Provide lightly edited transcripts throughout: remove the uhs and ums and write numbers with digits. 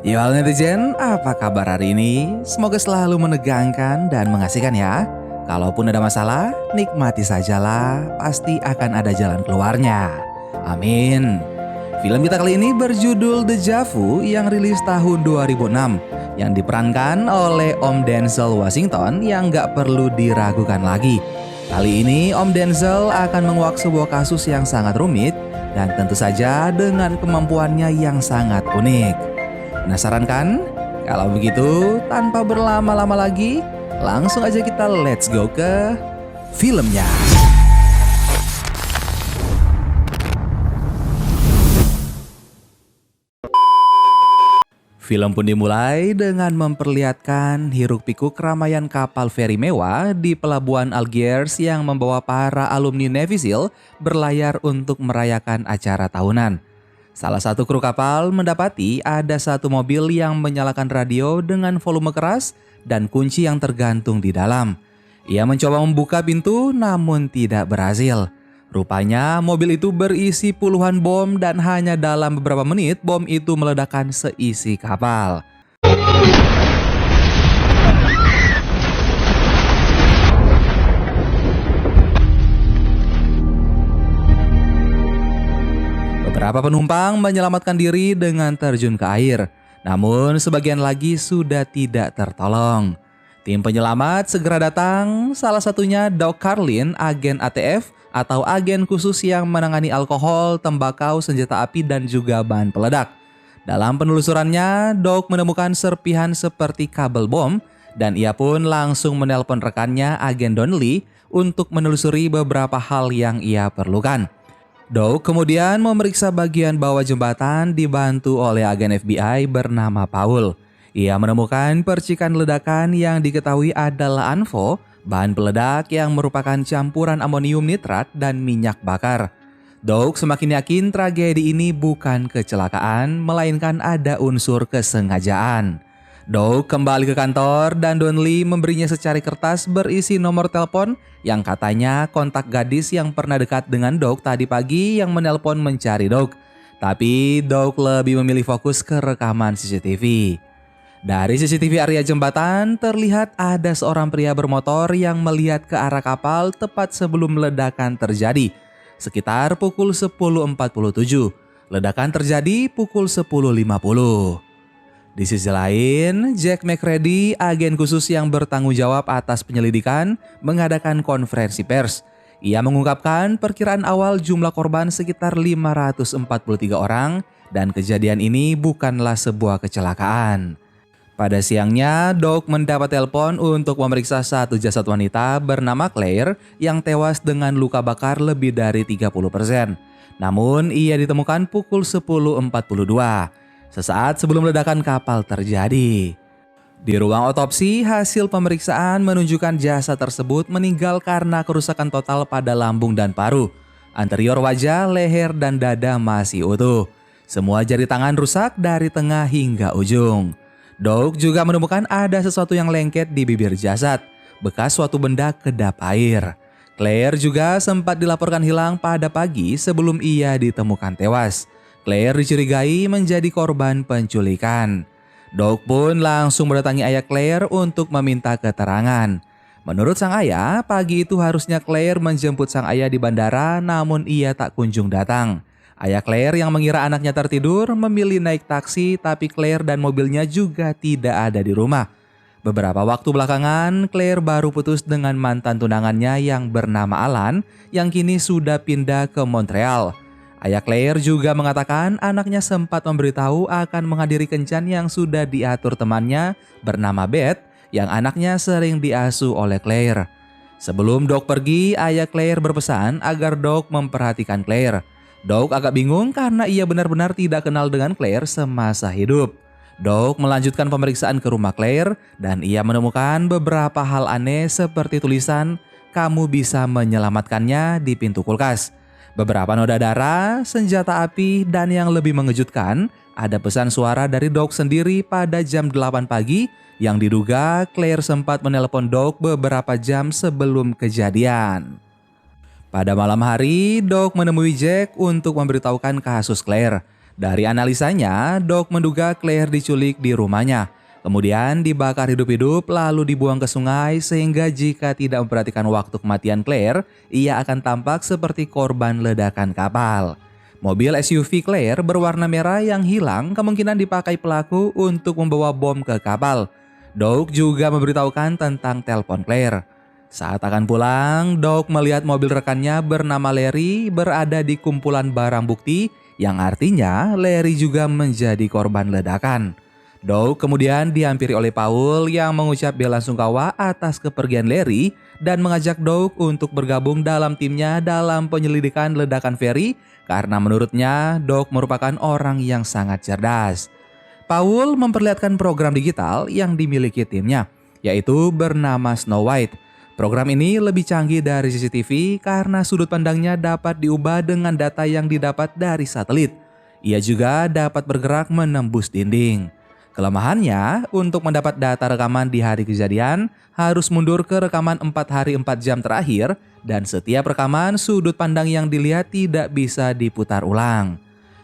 Yo netizen, apa kabar hari ini? Semoga selalu menegangkan dan mengasihkan ya. Kalaupun ada masalah, nikmati sajalah, pasti akan ada jalan keluarnya. Amin. Film kita kali ini berjudul Deja Vu yang rilis tahun 2006, yang diperankan oleh Om Denzel Washington yang gak perlu diragukan lagi. Kali ini Om Denzel akan menguak sebuah kasus yang sangat rumit dan tentu saja dengan kemampuannya yang sangat unik. Penasaran kan? Kalau begitu, tanpa berlama-lama lagi, langsung aja kita let's go ke filmnya. Film pun dimulai dengan memperlihatkan hiruk-pikuk keramaian kapal feri mewah di pelabuhan Algiers yang membawa para alumni Navy SEAL berlayar untuk merayakan acara tahunan. Salah satu kru kapal mendapati ada satu mobil yang menyalakan radio dengan volume keras dan kunci yang tergantung di dalam. Ia mencoba membuka pintu namun tidak berhasil. Rupanya mobil itu berisi puluhan bom dan hanya dalam beberapa menit bom itu meledakkan seisi kapal. Beberapa penumpang menyelamatkan diri dengan terjun ke air, namun sebagian lagi sudah tidak tertolong. Tim penyelamat segera datang, salah satunya Doc Carlin, agen ATF atau agen khusus yang menangani alkohol, tembakau, senjata api dan juga bahan peledak. Dalam penelusurannya, Doc menemukan serpihan seperti kabel bom dan ia pun langsung menelpon rekannya agen Donnelly untuk menelusuri beberapa hal yang ia perlukan. Doc kemudian memeriksa bagian bawah jembatan dibantu oleh agen FBI bernama Paul. Ia menemukan percikan ledakan yang diketahui adalah ANFO, bahan peledak yang merupakan campuran amonium nitrat dan minyak bakar. Doc semakin yakin tragedi ini bukan kecelakaan, melainkan ada unsur kesengajaan. Doc kembali ke kantor dan Donnelly memberinya secari kertas berisi nomor telepon yang katanya kontak gadis yang pernah dekat dengan Doc tadi pagi yang menelpon mencari Doc. Tapi Doc lebih memilih fokus ke rekaman CCTV. Dari CCTV area jembatan terlihat ada seorang pria bermotor yang melihat ke arah kapal tepat sebelum ledakan terjadi. Sekitar pukul 10.47. Ledakan terjadi pukul 10.50. Di sisi lain, Jack McReady, agen khusus yang bertanggung jawab atas penyelidikan, mengadakan konferensi pers. Ia mengungkapkan perkiraan awal jumlah korban sekitar 543 orang dan kejadian ini bukanlah sebuah kecelakaan. Pada siangnya, Doc mendapat telepon untuk memeriksa satu jasad wanita bernama Claire yang tewas dengan luka bakar lebih dari 30%. Namun, ia ditemukan pukul 10.42. Sesaat sebelum ledakan kapal terjadi. Di ruang otopsi, hasil pemeriksaan menunjukkan jasad tersebut meninggal karena kerusakan total pada lambung dan paru. Anterior wajah, leher, dan dada masih utuh. Semua jari tangan rusak dari tengah hingga ujung. Doc juga menemukan ada sesuatu yang lengket di bibir jasad, bekas suatu benda kedap air. Claire juga sempat dilaporkan hilang pada pagi sebelum ia ditemukan tewas. Claire dicurigai menjadi korban penculikan. Doc pun langsung mendatangi ayah Claire untuk meminta keterangan. Menurut sang ayah, pagi itu harusnya Claire menjemput sang ayah di bandara, namun ia tak kunjung datang. Ayah Claire yang mengira anaknya tertidur memilih naik taksi, tapi Claire dan mobilnya juga tidak ada di rumah. Beberapa waktu belakangan, Claire baru putus dengan mantan tunangannya yang bernama Alan, yang kini sudah pindah ke Montreal. Ayah Claire juga mengatakan anaknya sempat memberitahu akan menghadiri kencan yang sudah diatur temannya bernama Beth yang anaknya sering diasuh oleh Claire. Sebelum Doc pergi, ayah Claire berpesan agar Doc memperhatikan Claire. Doc agak bingung karena ia benar-benar tidak kenal dengan Claire semasa hidup. Doc melanjutkan pemeriksaan ke rumah Claire dan ia menemukan beberapa hal aneh seperti tulisan "Kamu bisa menyelamatkannya" di pintu kulkas. Beberapa noda darah, senjata api, dan yang lebih mengejutkan, ada pesan suara dari Doc sendiri pada jam 8 pagi yang diduga Claire sempat menelpon Doc beberapa jam sebelum kejadian. Pada malam hari, Doc menemui Jack untuk memberitahukan kasus Claire. Dari analisanya, Doug menduga Claire diculik di rumahnya, kemudian dibakar hidup-hidup lalu dibuang ke sungai sehingga jika tidak memperhatikan waktu kematian Claire, ia akan tampak seperti korban ledakan kapal. Mobil SUV Claire berwarna merah yang hilang kemungkinan dipakai pelaku untuk membawa bom ke kapal. Doug juga memberitahukan tentang telepon Claire. Saat akan pulang, Doug melihat mobil rekannya bernama Larry berada di kumpulan barang bukti yang artinya Larry juga menjadi korban ledakan. Doug kemudian dihampiri oleh Paul yang mengucap belasungkawa atas kepergian Larry dan mengajak Doug untuk bergabung dalam timnya dalam penyelidikan ledakan feri karena menurutnya Doug merupakan orang yang sangat cerdas. Paul memperlihatkan program digital yang dimiliki timnya, yaitu bernama Snow White. Program ini lebih canggih dari CCTV karena sudut pandangnya dapat diubah dengan data yang didapat dari satelit. Ia juga dapat bergerak menembus dinding. Kelemahannya, untuk mendapat data rekaman di hari kejadian, harus mundur ke rekaman 4 hari 4 jam terakhir dan setiap rekaman sudut pandang yang dilihat tidak bisa diputar ulang.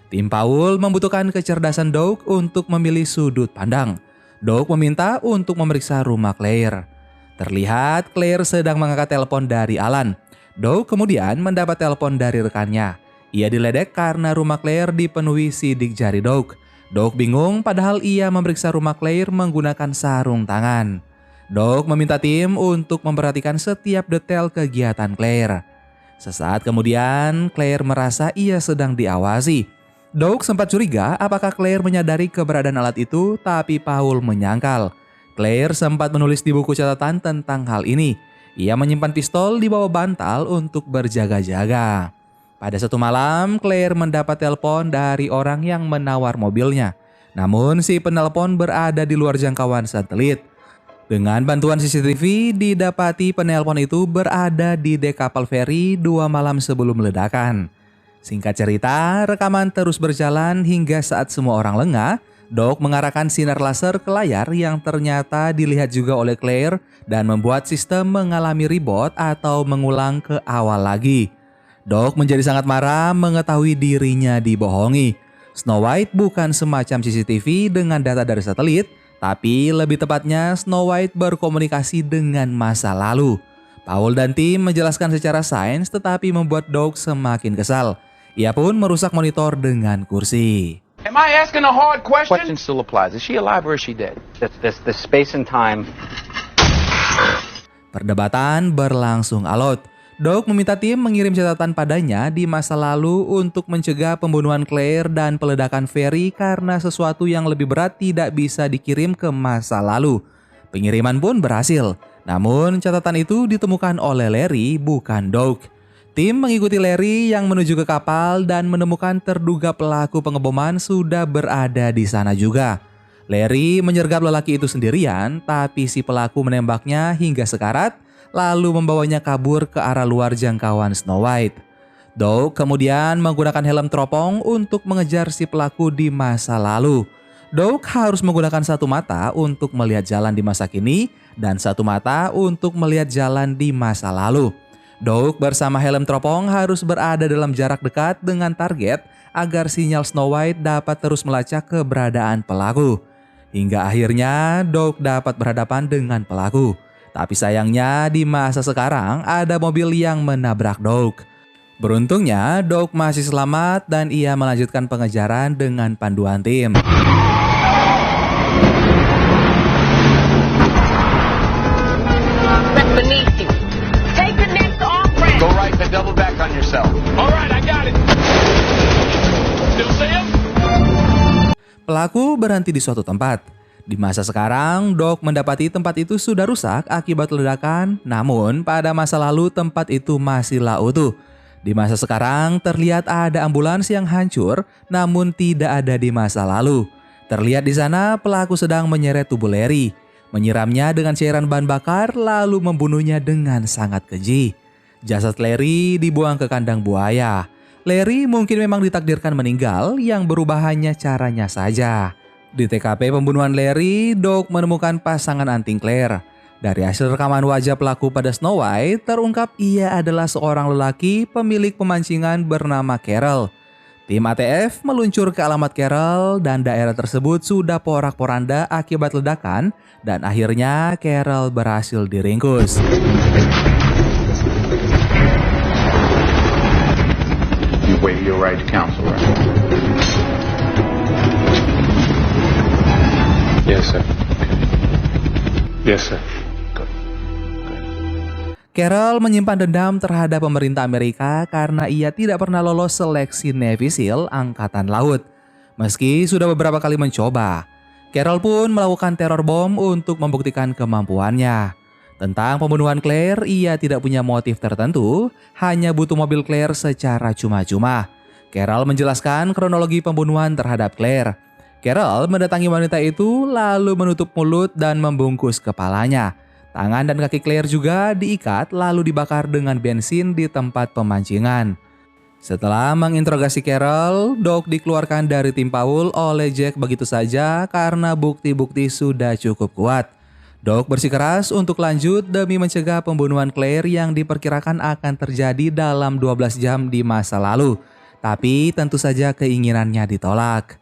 Tim Paul membutuhkan kecerdasan Doug untuk memilih sudut pandang. Doug meminta untuk memeriksa rumah Claire. Terlihat Claire sedang mengangkat telepon dari Alan. Doug kemudian mendapat telepon dari rekannya. Ia diledek karena rumah Claire dipenuhi sidik jari Doug. Doug bingung padahal ia memeriksa rumah Claire menggunakan sarung tangan. Doug meminta tim untuk memperhatikan setiap detail kegiatan Claire. Sesaat kemudian, Claire merasa ia sedang diawasi. Doug sempat curiga apakah Claire menyadari keberadaan alat itu, tapi Paul menyangkal. Claire sempat menulis di buku catatan tentang hal ini. Ia menyimpan pistol di bawah bantal untuk berjaga-jaga. Pada satu malam, Claire mendapat telepon dari orang yang menawar mobilnya. Namun si penelpon berada di luar jangkauan satelit. Dengan bantuan CCTV, didapati penelpon itu berada di dek kapal feri 2 malam sebelum ledakan. Singkat cerita, rekaman terus berjalan hingga saat semua orang lengah, Doug mengarahkan sinar laser ke layar yang ternyata dilihat juga oleh Claire dan membuat sistem mengalami reboot atau mengulang ke awal lagi. Doug menjadi sangat marah mengetahui dirinya dibohongi. Snow White bukan semacam CCTV dengan data dari satelit, tapi lebih tepatnya Snow White berkomunikasi dengan masa lalu. Paul dan tim menjelaskan secara sains tetapi membuat Doug semakin kesal. Ia pun merusak monitor dengan kursi. Am I asking a hard question? Question still applies. Is she alive or is she dead? The space and time. Perdebatan berlangsung alot. Doug meminta tim mengirim catatan padanya di masa lalu untuk mencegah pembunuhan Claire dan peledakan feri karena sesuatu yang lebih berat tidak bisa dikirim ke masa lalu. Pengiriman pun berhasil, namun catatan itu ditemukan oleh Larry bukan Doug. Tim mengikuti Larry yang menuju ke kapal dan menemukan terduga pelaku pengeboman sudah berada di sana juga. Larry menyergap lelaki itu sendirian, tapi si pelaku menembaknya hingga sekarat, lalu membawanya kabur ke arah luar jangkauan Snow White. Doug kemudian menggunakan helm teropong untuk mengejar si pelaku di masa lalu. Doug harus menggunakan satu mata untuk melihat jalan di masa kini dan satu mata untuk melihat jalan di masa lalu. Doug bersama helm teropong harus berada dalam jarak dekat dengan target agar sinyal Snow White dapat terus melacak keberadaan pelaku. Hingga akhirnya Doug dapat berhadapan dengan pelaku. Tapi sayangnya di masa sekarang ada mobil yang menabrak Doug. Beruntungnya Doug masih selamat dan ia melanjutkan pengejaran dengan panduan tim. Go right and double back on yourself. All right, I got it. Still see him? Pelaku berhenti di suatu tempat. Di masa sekarang, Doug mendapati tempat itu sudah rusak akibat ledakan, namun pada masa lalu tempat itu masihlah utuh. Di masa sekarang, terlihat ada ambulans yang hancur, namun tidak ada di masa lalu. Terlihat di sana pelaku sedang menyeret tubuh Larry, menyiramnya dengan cairan bahan bakar, lalu membunuhnya dengan sangat keji. Jasad Larry dibuang ke kandang buaya. Larry mungkin memang ditakdirkan meninggal, yang berubah hanya caranya saja. Di TKP pembunuhan Larry, Doug menemukan pasangan anting Claire. Dari hasil rekaman wajah pelaku pada Snow White, terungkap ia adalah seorang lelaki pemilik pemancingan bernama Carol. Tim ATF meluncur ke alamat Carol dan daerah tersebut sudah porak-poranda akibat ledakan dan akhirnya Carol berhasil diringkus. You waive your right to counsel, right? Yes, sir. Yes, sir. Carol menyimpan dendam terhadap pemerintah Amerika karena ia tidak pernah lolos seleksi Navy SEAL Angkatan Laut. Meski sudah beberapa kali mencoba, Carol pun melakukan teror bom untuk membuktikan kemampuannya. Tentang pembunuhan Claire, ia tidak punya motif tertentu, hanya butuh mobil Claire secara cuma-cuma. Carol menjelaskan kronologi pembunuhan terhadap Claire. Carol mendatangi wanita itu lalu menutup mulut dan membungkus kepalanya. Tangan dan kaki Claire juga diikat lalu dibakar dengan bensin di tempat pemancingan. Setelah menginterogasi Carol, Doug dikeluarkan dari tim Paul oleh Jack begitu saja karena bukti-bukti sudah cukup kuat. Doug bersikeras untuk lanjut demi mencegah pembunuhan Claire yang diperkirakan akan terjadi dalam 12 jam di masa lalu. Tapi tentu saja keinginannya ditolak.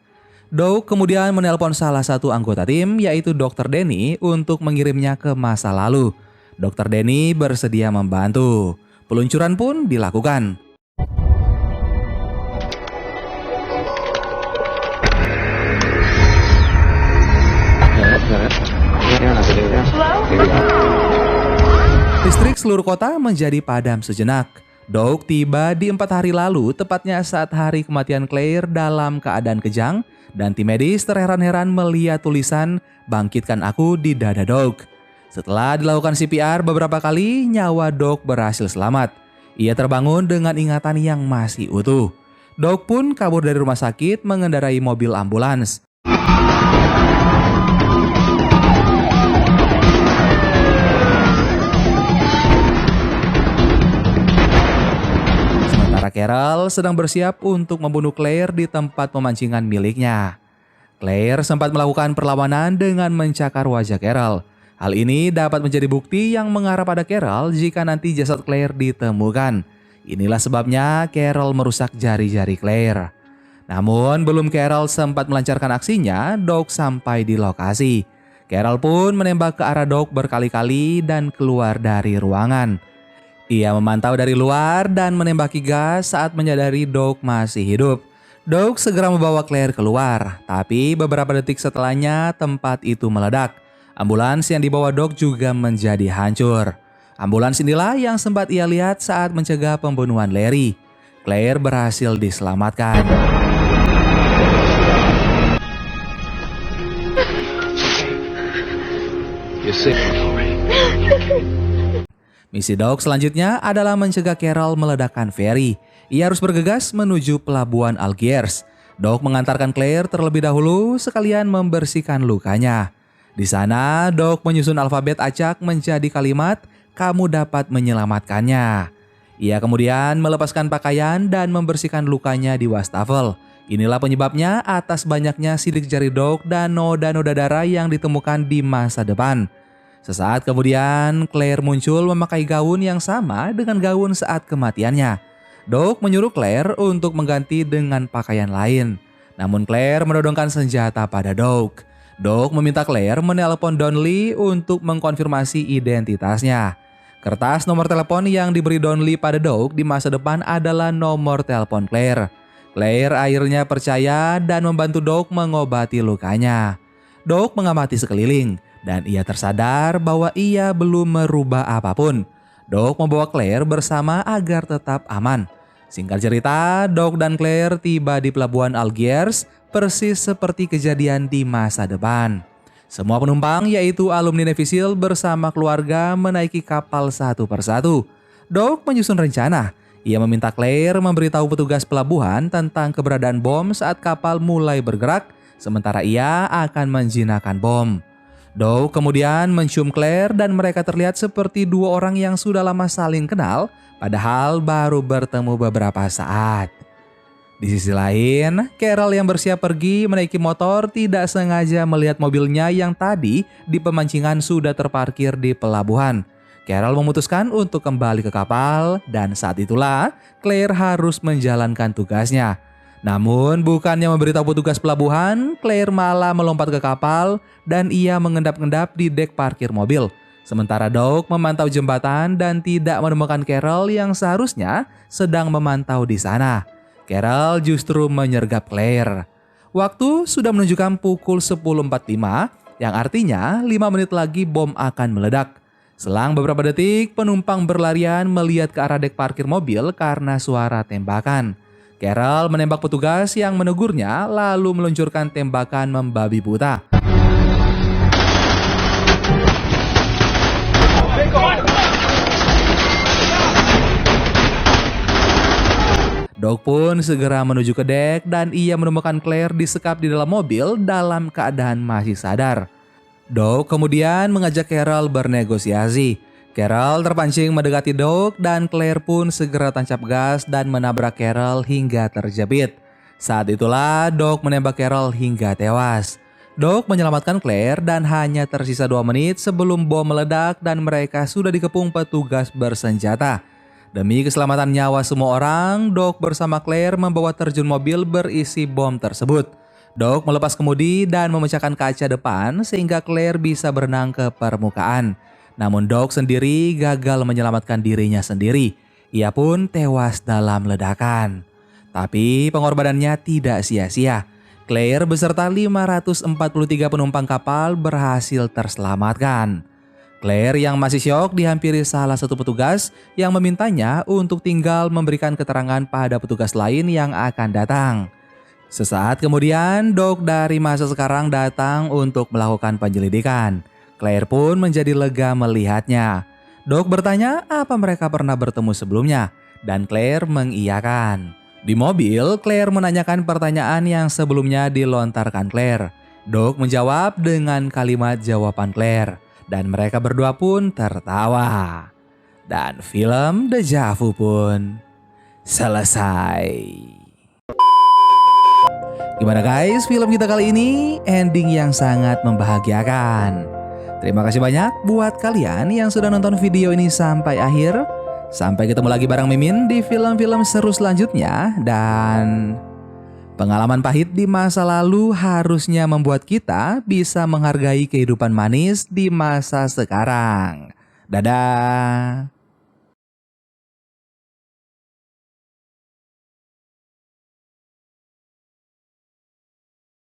Doug kemudian menelpon salah satu anggota tim yaitu Dr. Denny untuk mengirimnya ke masa lalu. Dr. Denny bersedia membantu. Peluncuran pun dilakukan. Listrik seluruh kota menjadi padam sejenak. Doug tiba di 4 hari lalu, tepatnya saat hari kematian Claire dalam keadaan kejang, dan tim medis terheran-heran melihat tulisan "Bangkitkan aku" di dada Doug. Setelah dilakukan CPR beberapa kali, nyawa Doug berhasil selamat. Ia terbangun dengan ingatan yang masih utuh. Doug pun kabur dari rumah sakit mengendarai mobil ambulans. Carol sedang bersiap untuk membunuh Claire di tempat pemancingan miliknya. Claire sempat melakukan perlawanan dengan mencakar wajah Carol. Hal ini dapat menjadi bukti yang mengarah pada Carol jika nanti jasad Claire ditemukan. Inilah sebabnya Carol merusak jari-jari Claire. Namun belum Carol sempat melancarkan aksinya, Doug sampai di lokasi. Carol pun menembak ke arah Doug berkali-kali dan keluar dari ruangan. Ia memantau dari luar dan menembaki gas saat menyadari Doug masih hidup. Doug segera membawa Claire keluar, tapi beberapa detik setelahnya tempat itu meledak. Ambulans yang dibawa Doug juga menjadi hancur. Ambulans inilah yang sempat ia lihat saat mencegah pembunuhan Larry. Claire berhasil diselamatkan. Misi Doug selanjutnya adalah mencegah Carol meledakkan ferry. Ia harus bergegas menuju pelabuhan Algiers. Doug mengantarkan Claire terlebih dahulu sekalian membersihkan lukanya. Di sana, Doug menyusun alfabet acak menjadi kalimat "kamu dapat menyelamatkannya". Ia kemudian melepaskan pakaian dan membersihkan lukanya di wastafel. Inilah penyebabnya atas banyaknya sidik jari Doug dan noda-noda darah yang ditemukan di masa depan. Sesaat kemudian, Claire muncul memakai gaun yang sama dengan gaun saat kematiannya. Doug menyuruh Claire untuk mengganti dengan pakaian lain. Namun Claire menodongkan senjata pada Doug. Doug meminta Claire menelpon Donnelly untuk mengkonfirmasi identitasnya. Kertas nomor telepon yang diberi Donnelly pada Doug di masa depan adalah nomor telepon Claire. Claire akhirnya percaya dan membantu Doug mengobati lukanya. Doug mengamati sekeliling. Dan ia tersadar bahwa ia belum merubah apapun. Doug membawa Claire bersama agar tetap aman. Singkat cerita, Doug dan Claire tiba di pelabuhan Algiers persis seperti kejadian di masa depan. Semua penumpang yaitu alumni Navy SEAL bersama keluarga menaiki kapal satu persatu. Doug menyusun rencana. Ia meminta Claire memberitahu petugas pelabuhan tentang keberadaan bom saat kapal mulai bergerak, sementara ia akan menjinakkan bom. Doug kemudian mencium Claire dan mereka terlihat seperti dua orang yang sudah lama saling kenal, padahal baru bertemu beberapa saat. Di sisi lain, Carol yang bersiap pergi menaiki motor tidak sengaja melihat mobilnya yang tadi di pemancingan sudah terparkir di pelabuhan. Carol memutuskan untuk kembali ke kapal dan saat itulah Claire harus menjalankan tugasnya. Namun bukannya memberitahu petugas pelabuhan, Claire malah melompat ke kapal dan ia mengendap-endap di dek parkir mobil. Sementara Doug memantau jembatan dan tidak menemukan Carol yang seharusnya sedang memantau di sana. Carol justru menyergap Claire. Waktu sudah menunjukkan pukul 10.45 yang artinya 5 menit lagi bom akan meledak. Selang beberapa detik, penumpang berlarian melihat ke arah dek parkir mobil karena suara tembakan. Carol menembak petugas yang menegurnya lalu meluncurkan tembakan membabi buta. Doug pun segera menuju ke dek dan ia menemukan Claire disekap di dalam mobil dalam keadaan masih sadar. Doug kemudian mengajak Carol bernegosiasi. Carol terpancing mendekati Doug dan Claire pun segera tancap gas dan menabrak Carol hingga terjepit. Saat itulah Doug menembak Carol hingga tewas. Doug menyelamatkan Claire dan hanya tersisa 2 menit sebelum bom meledak dan mereka sudah dikepung petugas bersenjata. Demi keselamatan nyawa semua orang, Doug bersama Claire membawa terjun mobil berisi bom tersebut. Doug melepas kemudi dan memecahkan kaca depan sehingga Claire bisa berenang ke permukaan. Namun Doug sendiri gagal menyelamatkan dirinya sendiri. Ia pun tewas dalam ledakan. Tapi pengorbanannya tidak sia-sia. Claire beserta 543 penumpang kapal berhasil terselamatkan. Claire yang masih syok dihampiri salah satu petugas yang memintanya untuk tinggal memberikan keterangan pada petugas lain yang akan datang. Sesaat kemudian, Doug dari masa sekarang datang untuk melakukan penyelidikan. Claire pun menjadi lega melihatnya. Doug bertanya apa mereka pernah bertemu sebelumnya, dan Claire mengiyakan. Di mobil, Claire menanyakan pertanyaan yang sebelumnya dilontarkan Claire. Doug menjawab dengan kalimat jawaban Claire, dan mereka berdua pun tertawa. Dan film Deja Vu pun selesai. Gimana guys, film kita kali ini ending yang sangat membahagiakan. Terima kasih banyak buat kalian yang sudah nonton video ini sampai akhir. Sampai ketemu lagi bareng Mimin di film-film seru selanjutnya. Dan pengalaman pahit di masa lalu harusnya membuat kita bisa menghargai kehidupan manis di masa sekarang. Dadah.